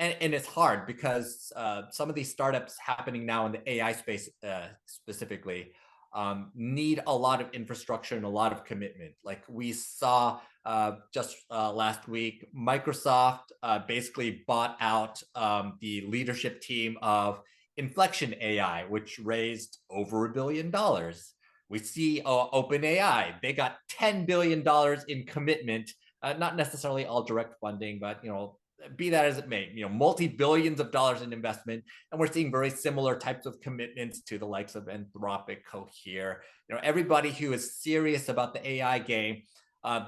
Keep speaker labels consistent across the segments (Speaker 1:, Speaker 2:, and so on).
Speaker 1: and it's hard because some of these startups happening now in the AI space specifically need a lot of infrastructure and a lot of commitment. Like we saw just last week, Microsoft basically bought out the leadership team of Inflection AI, which raised over $1 billion. We see OpenAI; they got $10 billion in commitment, not necessarily all direct funding, but be that as it may, multi-billions of dollars in investment. And we're seeing very similar types of commitments to the likes of Anthropic, Cohere, everybody who is serious about the AI game.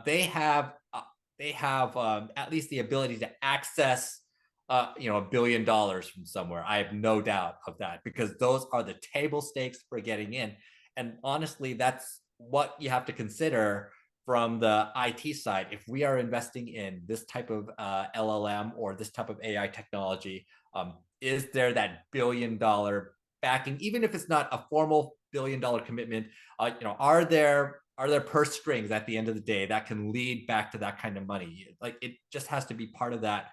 Speaker 1: They have at least the ability to access $1 billion from somewhere. I have no doubt of that, because those are the table stakes for getting in. And honestly, that's what you have to consider from the IT side. If we are investing in this type of LLM or this type of AI technology, is there that $1 billion backing, even if it's not a formal $1 billion commitment? Are there purse strings at the end of the day that can lead back to that kind of money? Like, it just has to be part of that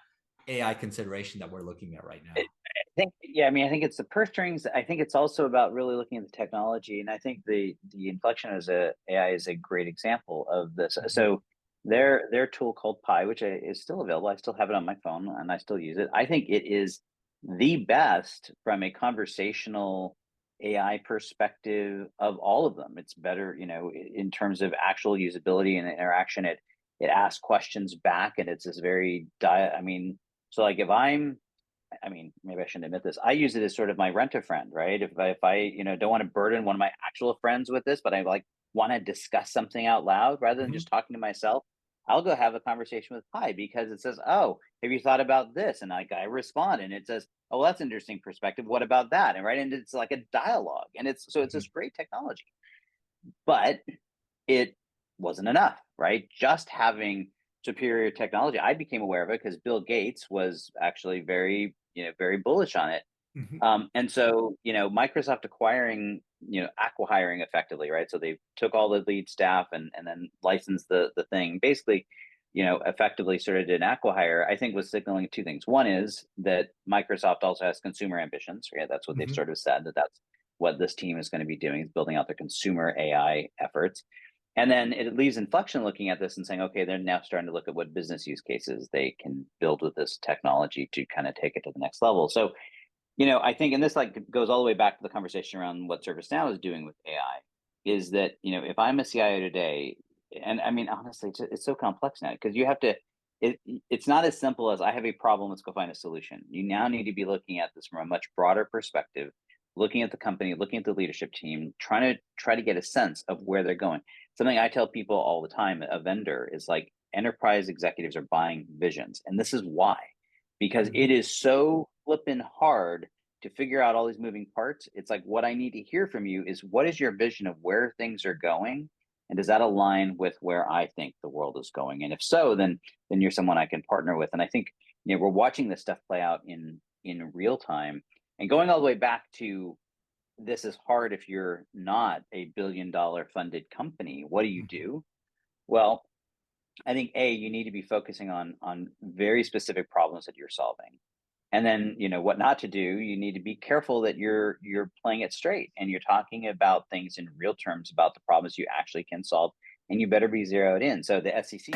Speaker 1: AI consideration that we're looking at right now.
Speaker 2: I think, yeah, I think it's the purse strings. I think it's also about really looking at the technology, and I think the Inflection as a AI is a great example of this. So their tool called Pi, which is still available, I still have it on my phone and I still use it. I think it is the best from a conversational AI perspective of all of them. It's better, in terms of actual usability and interaction. It asks questions back, and it's this very so like if maybe I shouldn't admit this. I use it as sort of my rent-a-friend, right? If I don't want to burden one of my actual friends with this, but I want to discuss something out loud rather than just talking to myself, I'll go have a conversation with Pi, because it says, "Oh, have you thought about this?" And I respond, and it says, "Oh, that's an interesting perspective. What about that?" And it's like a dialogue, and it's this great technology, but it wasn't enough, right? Just having superior technology. I became aware of it because Bill Gates was actually very bullish on it. And so, Microsoft acquiring, acqui-hiring effectively, right? So they took all the lead staff and then licensed the thing, basically, effectively sort of did an acqui-hire, I think was signaling two things. One is that Microsoft also has consumer ambitions, right? That's what they've sort of said, that's what this team is going to be doing, is building out their consumer AI efforts. And then it leaves Inflection looking at this and saying, okay, they're now starting to look at what business use cases they can build with this technology to kind of take it to the next level. So, I think, and this goes all the way back to the conversation around what ServiceNow is doing with AI, is that, if I'm a CIO today, and honestly, it's so complex now, because you have to, it's not as simple as I have a problem, let's go find a solution. You now need to be looking at this from a much broader perspective, looking at the company, looking at the leadership team, try to get a sense of where they're going. Something I tell people all the time, a vendor, is like, enterprise executives are buying visions. And this is why, because it is so flippin' hard to figure out all these moving parts. It's like, what I need to hear from you is, what is your vision of where things are going? And does that align with where I think the world is going? And if so, then you're someone I can partner with. And I think, we're watching this stuff play out in real time. And going all the way back to, this is hard if you're not a $1 billion funded company. What do you do? Well, I think you need to be focusing on very specific problems that you're solving. And then, what not to do. You need to be careful that you're playing it straight, and you're talking about things in real terms about the problems you actually can solve, and you better be zeroed in. So the SEC